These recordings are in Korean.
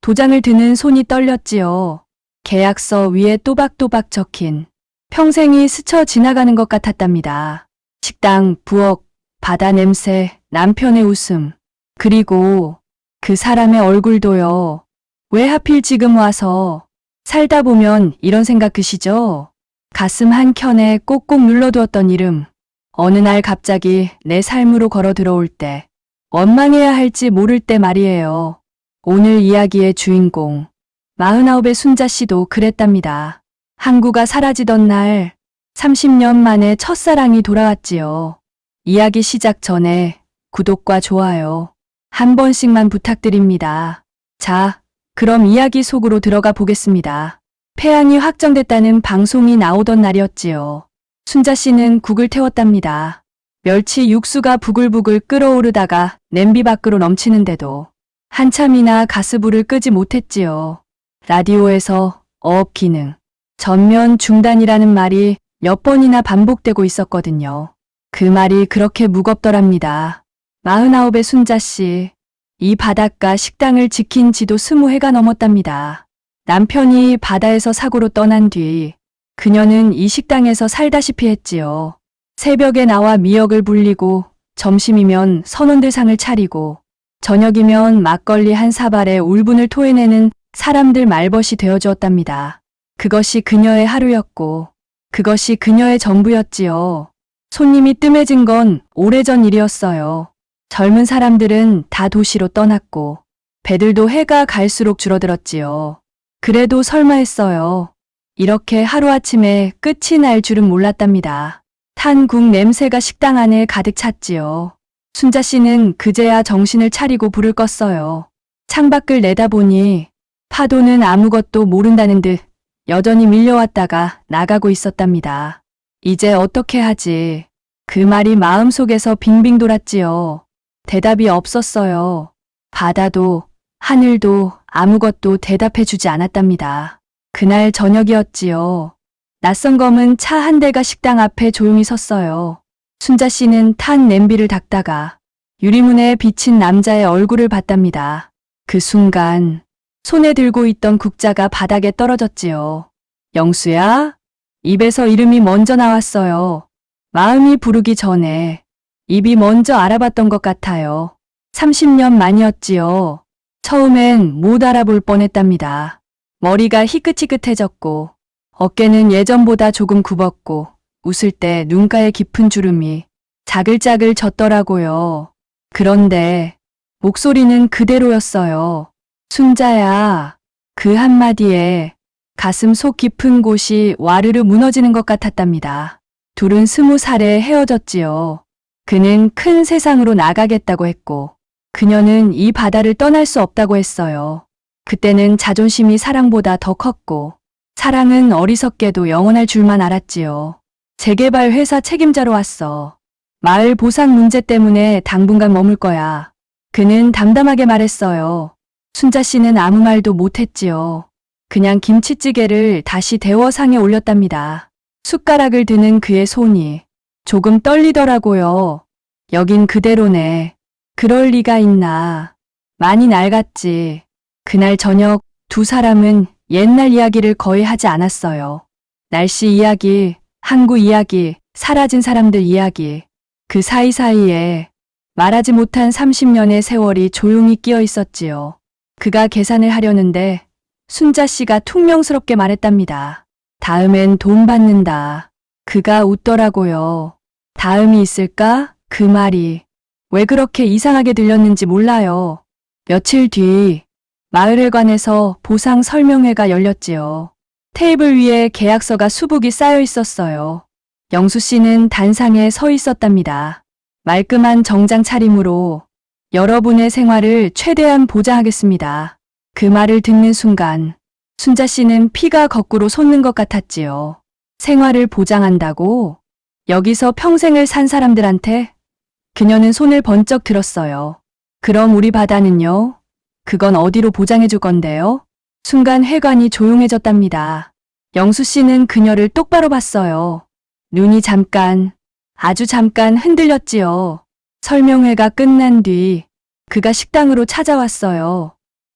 도장을 드는 손이 떨렸지요. 계약서 위에 또박또박 적힌 평생이 스쳐 지나가는 것 같았답니다. 식당, 부엌, 바다 냄새, 남편의 웃음, 그리고 그 사람의 얼굴도요. 왜 하필 지금 와서 살다 보면 이런 생각 드시죠? 가슴 한켠에 꼭꼭 눌러두었던 이름. 어느 날 갑자기 내 삶으로 걸어 들어올 때 원망해야 할지 모를 때 말이에요. 오늘 이야기의 주인공 49의 순자 씨도 그랬답니다. 항구가 사라지던 날 30년 만에 첫사랑이 돌아왔지요. 이야기 시작 전에 구독과 좋아요 한 번씩만 부탁드립니다. 자, 그럼 이야기 속으로 들어가 보겠습니다. 폐암이 확정됐다는 방송이 나오던 날이었지요. 순자 씨는 국을 태웠답니다. 멸치 육수가 부글부글 끓어오르다가 냄비 밖으로 넘치는데도 한참이나 가스불을 끄지 못했지요. 라디오에서 어업 기능, 전면 중단이라는 말이 몇 번이나 반복되고 있었거든요. 그 말이 그렇게 무겁더랍니다. 49의 순자 씨, 이 바닷가 식당을 지킨 지도 20해가 넘었답니다. 남편이 바다에서 사고로 떠난 뒤 그녀는 이 식당에서 살다시피 했지요. 새벽에 나와 미역을 불리고 점심이면 선원들상을 차리고 저녁이면 막걸리 한 사발에 울분을 토해내는 사람들 말벗이 되어주었답니다. 그것이 그녀의 하루였고 그것이 그녀의 전부였지요. 손님이 뜸해진 건 오래전 일이었어요. 젊은 사람들은 다 도시로 떠났고 배들도 해가 갈수록 줄어들었지요. 그래도 설마 했어요. 이렇게 하루아침에 끝이 날 줄은 몰랐답니다. 탄 국 냄새가 식당 안에 가득 찼지요. 순자 씨는 그제야 정신을 차리고 불을 껐어요. 창밖을 내다보니 파도는 아무것도 모른다는 듯 여전히 밀려왔다가 나가고 있었답니다. 이제 어떻게 하지? 그 말이 마음속에서 빙빙 돌았지요. 대답이 없었어요. 바다도 하늘도 아무것도 대답해주지 않았답니다. 그날 저녁이었지요. 낯선 검은 차 한 대가 식당 앞에 조용히 섰어요. 순자 씨는 탄 냄비를 닦다가 유리문에 비친 남자의 얼굴을 봤답니다. 그 순간 손에 들고 있던 국자가 바닥에 떨어졌지요. 영수야? 입에서 이름이 먼저 나왔어요. 마음이 부르기 전에 입이 먼저 알아봤던 것 같아요. 30년 만이었지요. 처음엔 못 알아볼 뻔했답니다. 머리가 희끗희끗해졌고 어깨는 예전보다 조금 굽었고 웃을 때 눈가에 깊은 주름이 자글자글 졌더라고요. 그런데 목소리는 그대로였어요. 순자야. 그 한마디에 가슴 속 깊은 곳이 와르르 무너지는 것 같았답니다. 둘은 20살에 헤어졌지요. 그는 큰 세상으로 나가겠다고 했고 그녀는 이 바다를 떠날 수 없다고 했어요. 그때는 자존심이 사랑보다 더 컸고 사랑은 어리석게도 영원할 줄만 알았지요. 재개발 회사 책임자로 왔어. 마을 보상 문제 때문에 당분간 머물 거야. 그는 담담하게 말했어요. 순자 씨는 아무 말도 못했지요. 그냥 김치찌개를 다시 데워 상에 올렸답니다. 숟가락을 드는 그의 손이 조금 떨리더라고요. 여긴 그대로네. 그럴 리가 있나. 많이 낡았지. 그날 저녁 두 사람은 옛날 이야기를 거의 하지 않았어요. 날씨 이야기, 항구 이야기, 사라진 사람들 이야기. 그 사이사이에 말하지 못한 30년의 세월이 조용히 끼어 있었지요. 그가 계산을 하려는데 순자 씨가 퉁명스럽게 말했답니다. 다음엔 돈 받는다. 그가 웃더라고요. 다음이 있을까? 그 말이 왜 그렇게 이상하게 들렸는지 몰라요. 며칠 뒤 마을회관에서 보상 설명회가 열렸지요. 테이블 위에 계약서가 수북이 쌓여 있었어요. 영수 씨는 단상에 서 있었답니다. 말끔한 정장 차림으로 여러분의 생활을 최대한 보장하겠습니다. 그 말을 듣는 순간 순자 씨는 피가 거꾸로 솟는 것 같았지요. 생활을 보장한다고? 여기서 평생을 산 사람들한테? 그녀는 손을 번쩍 들었어요. 그럼 우리 바다는요? 그건 어디로 보장해 줄 건데요? 순간 회관이 조용해졌답니다. 영수 씨는 그녀를 똑바로 봤어요. 눈이 잠깐, 아주 잠깐 흔들렸지요. 설명회가 끝난 뒤 그가 식당으로 찾아왔어요.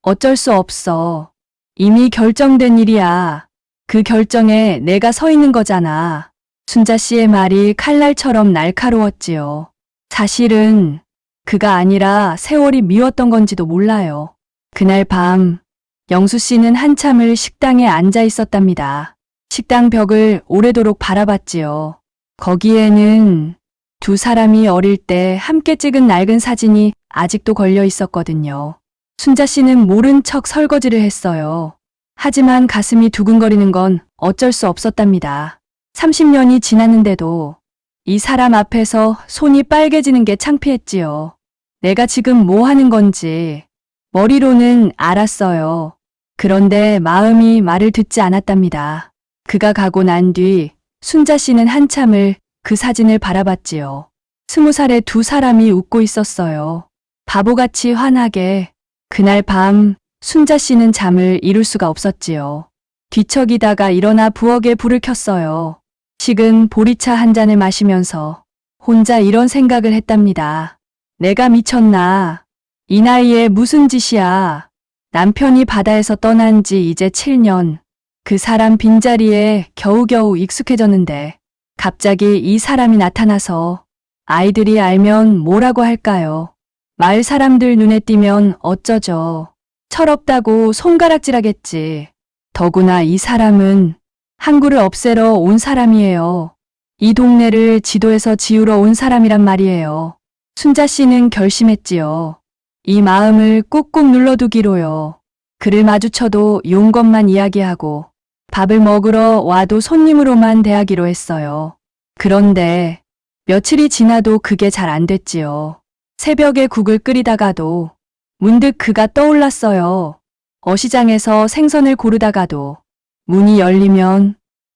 어쩔 수 없어. 이미 결정된 일이야. 그 결정에 내가 서 있는 거잖아. 순자 씨의 말이 칼날처럼 날카로웠지요. 사실은 그가 아니라 세월이 미웠던 건지도 몰라요. 그날 밤 영수 씨는 한참을 식당에 앉아 있었답니다. 식당 벽을 오래도록 바라봤지요. 거기에는 두 사람이 어릴 때 함께 찍은 낡은 사진이 아직도 걸려 있었거든요. 순자 씨는 모른 척 설거지를 했어요. 하지만 가슴이 두근거리는 건 어쩔 수 없었답니다. 30년이 지났는데도 이 사람 앞에서 손이 빨개지는 게 창피했지요. 내가 지금 뭐 하는 건지 머리로는 알았어요. 그런데 마음이 말을 듣지 않았답니다. 그가 가고 난 뒤 순자 씨는 한참을 그 사진을 바라봤지요. 20살의 두 사람이 웃고 있었어요. 바보같이 환하게. 그날 밤 순자 씨는 잠을 이룰 수가 없었지요. 뒤척이다가 일어나 부엌에 불을 켰어요. 식은 보리차 한 잔을 마시면서 혼자 이런 생각을 했답니다. 내가 미쳤나? 이 나이에 무슨 짓이야? 남편이 바다에서 떠난 지 이제 7년. 그 사람 빈자리에 겨우겨우 익숙해졌는데 갑자기 이 사람이 나타나서 아이들이 알면 뭐라고 할까요? 마을 사람들 눈에 띄면 어쩌죠? 철없다고 손가락질하겠지. 더구나 이 사람은 항구를 없애러 온 사람이에요. 이 동네를 지도에서 지우러 온 사람이란 말이에요. 순자 씨는 결심했지요. 이 마음을 꾹꾹 눌러두기로요. 그를 마주쳐도 용건만 이야기하고 밥을 먹으러 와도 손님으로만 대하기로 했어요. 그런데 며칠이 지나도 그게 잘 안 됐지요. 새벽에 국을 끓이다가도 문득 그가 떠올랐어요. 어시장에서 생선을 고르다가도 문이 열리면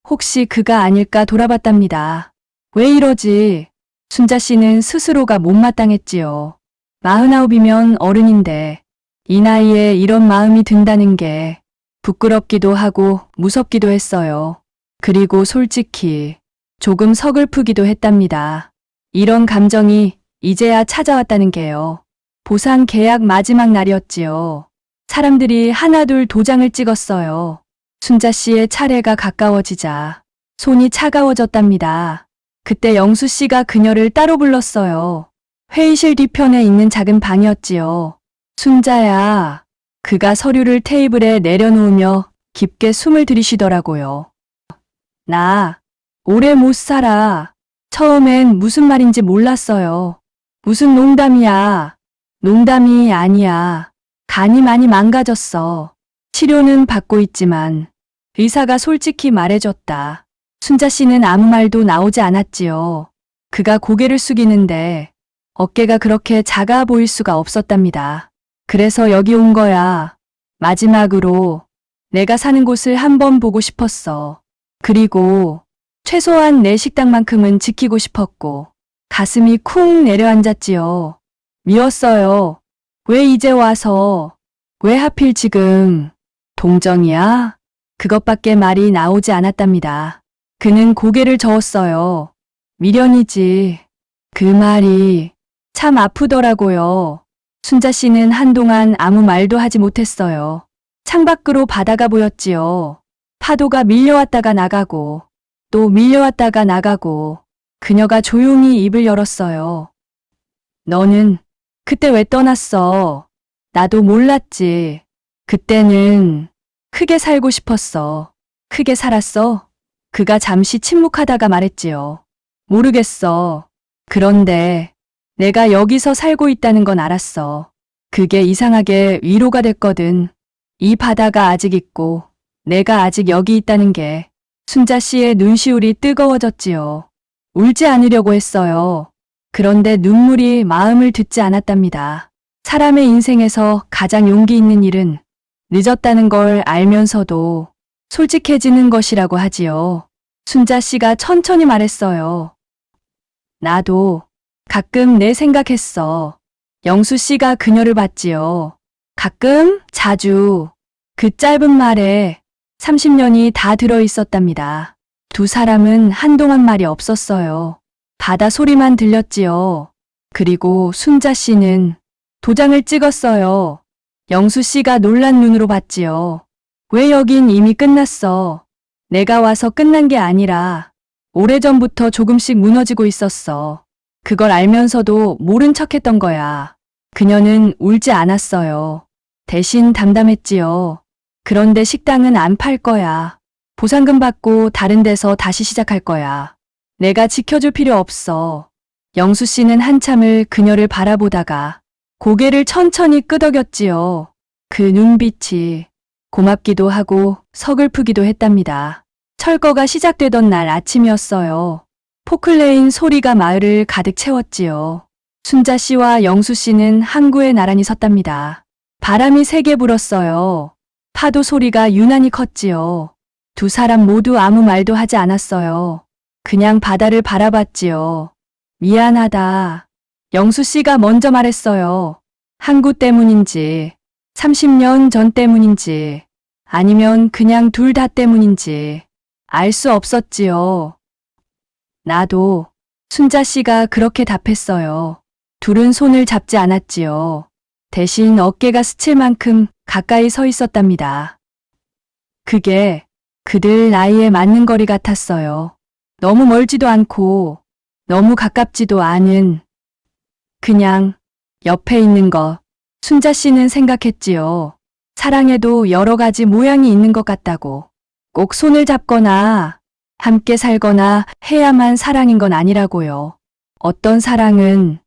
혹시 그가 아닐까 돌아봤답니다. 왜 이러지? 순자 씨는 스스로가 못마땅했지요. 49이면 어른인데 이 나이에 이런 마음이 든다는 게 부끄럽기도 하고 무섭기도 했어요. 그리고 솔직히 조금 서글프기도 했답니다. 이런 감정이 이제야 찾아왔다는 게요. 보상 계약 마지막 날이었지요. 사람들이 하나둘 도장을 찍었어요. 순자 씨의 차례가 가까워지자 손이 차가워졌답니다. 그때 영수 씨가 그녀를 따로 불렀어요. 회의실 뒤편에 있는 작은 방이었지요. 순자야. 그가 서류를 테이블에 내려놓으며 깊게 숨을 들이쉬더라고요. 나 오래 못 살아. 처음엔 무슨 말인지 몰랐어요. 무슨 농담이야. 농담이 아니야. 간이 많이 망가졌어. 치료는 받고 있지만 의사가 솔직히 말해줬다. 순자 씨는 아무 말도 나오지 않았지요. 그가 고개를 숙이는데 어깨가 그렇게 작아 보일 수가 없었답니다. 그래서 여기 온 거야. 마지막으로 내가 사는 곳을 한번 보고 싶었어. 그리고 최소한 내 식당만큼은 지키고 싶었고 가슴이 쿵 내려앉았지요. 미웠어요. 왜 이제 와서? 왜 하필 지금? 동정이야? 그것밖에 말이 나오지 않았답니다. 그는 고개를 저었어요. 미련이지. 그 말이 참 아프더라고요. 순자 씨는 한동안 아무 말도 하지 못했어요. 창밖으로 바다가 보였지요. 파도가 밀려왔다가 나가고 또 밀려왔다가 나가고 그녀가 조용히 입을 열었어요. 너는 그때 왜 떠났어? 나도 몰랐지. 그때는 크게 살고 싶었어. 크게 살았어? 그가 잠시 침묵하다가 말했지요. 모르겠어. 그런데 내가 여기서 살고 있다는 건 알았어. 그게 이상하게 위로가 됐거든. 이 바다가 아직 있고 내가 아직 여기 있다는 게. 순자 씨의 눈시울이 뜨거워졌지요. 울지 않으려고 했어요. 그런데 눈물이 마음을 듣지 않았답니다. 사람의 인생에서 가장 용기 있는 일은 늦었다는 걸 알면서도 솔직해지는 것이라고 하지요. 순자 씨가 천천히 말했어요. 나도 가끔 내 생각했어. 영수 씨가 그녀를 봤지요. 가끔, 자주. 그 짧은 말에 30년이 다 들어 있었답니다. 두 사람은 한동안 말이 없었어요. 바다 소리만 들렸지요. 그리고 순자 씨는 도장을 찍었어요. 영수 씨가 놀란 눈으로 봤지요. 왜 여긴 이미 끝났어. 내가 와서 끝난 게 아니라 오래전부터 조금씩 무너지고 있었어. 그걸 알면서도 모른 척 했던 거야. 그녀는 울지 않았어요. 대신 담담했지요. 그런데 식당은 안 팔 거야. 보상금 받고 다른 데서 다시 시작할 거야. 내가 지켜줄 필요 없어. 영수 씨는 한참을 그녀를 바라보다가 고개를 천천히 끄덕였지요. 그 눈빛이 고맙기도 하고 서글프기도 했답니다. 철거가 시작되던 날 아침이었어요. 포클레인 소리가 마을을 가득 채웠지요. 순자 씨와 영수 씨는 항구에 나란히 섰답니다. 바람이 세게 불었어요. 파도 소리가 유난히 컸지요. 두 사람 모두 아무 말도 하지 않았어요. 그냥 바다를 바라봤지요. 미안하다. 영수 씨가 먼저 말했어요. 항구 때문인지, 30년 전 때문인지, 아니면 그냥 둘 다 때문인지 알 수 없었지요. 나도. 순자 씨가 그렇게 답했어요. 둘은 손을 잡지 않았지요. 대신 어깨가 스칠 만큼 가까이 서 있었답니다. 그게 그들 나이에 맞는 거리 같았어요. 너무 멀지도 않고 너무 가깝지도 않은 그냥 옆에 있는 것. 순자 씨는 생각했지요. 사랑에도 여러 가지 모양이 있는 것 같다고. 꼭 손을 잡거나 함께 살거나 해야만 사랑인 건 아니라고요. 어떤 사랑은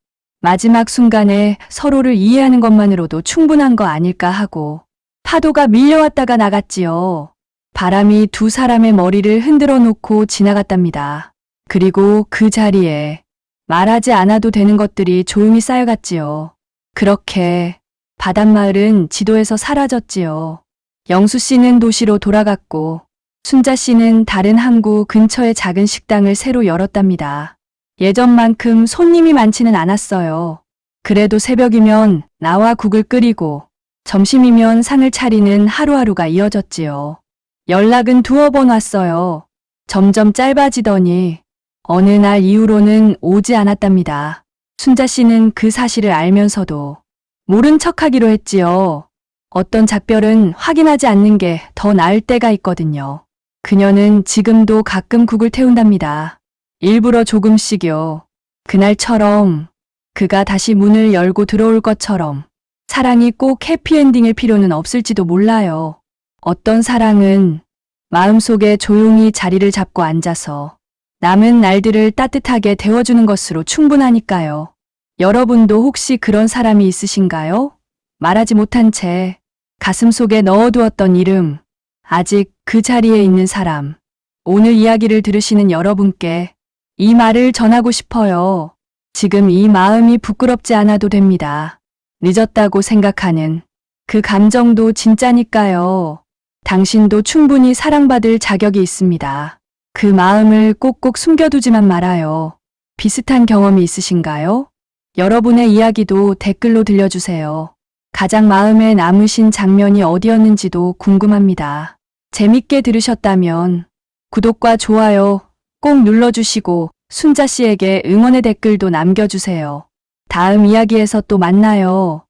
마지막 순간에 서로를 이해하는 것만으로도 충분한 거 아닐까 하고. 파도가 밀려왔다가 나갔지요. 바람이 두 사람의 머리를 흔들어 놓고 지나갔답니다. 그리고 그 자리에 말하지 않아도 되는 것들이 조용히 쌓여갔지요. 그렇게 바닷마을은 지도에서 사라졌지요. 영수 씨는 도시로 돌아갔고 순자 씨는 다른 항구 근처의 작은 식당을 새로 열었답니다. 예전만큼 손님이 많지는 않았어요. 그래도 새벽이면 나와 국을 끓이고 점심이면 상을 차리는 하루하루가 이어졌지요. 연락은 두어 번 왔어요. 점점 짧아지더니 어느 날 이후로는 오지 않았답니다. 순자 씨는 그 사실을 알면서도 모른 척하기로 했지요. 어떤 작별은 확인하지 않는 게 더 나을 때가 있거든요. 그녀는 지금도 가끔 국을 태운답니다. 일부러 조금씩요. 그날처럼 그가 다시 문을 열고 들어올 것처럼. 사랑이 꼭 해피엔딩일 필요는 없을지도 몰라요. 어떤 사랑은 마음속에 조용히 자리를 잡고 앉아서 남은 날들을 따뜻하게 데워주는 것으로 충분하니까요. 여러분도 혹시 그런 사람이 있으신가요? 말하지 못한 채 가슴속에 넣어두었던 이름, 아직 그 자리에 있는 사람. 오늘 이야기를 들으시는 여러분께 이 말을 전하고 싶어요. 지금 이 마음이 부끄럽지 않아도 됩니다. 늦었다고 생각하는 그 감정도 진짜니까요. 당신도 충분히 사랑받을 자격이 있습니다. 그 마음을 꼭꼭 숨겨두지만 말아요. 비슷한 경험이 있으신가요? 여러분의 이야기도 댓글로 들려주세요. 가장 마음에 남으신 장면이 어디였는지도 궁금합니다. 재밌게 들으셨다면 구독과 좋아요 꼭 눌러주시고 순자 씨에게 응원의 댓글도 남겨주세요. 다음 이야기에서 또 만나요.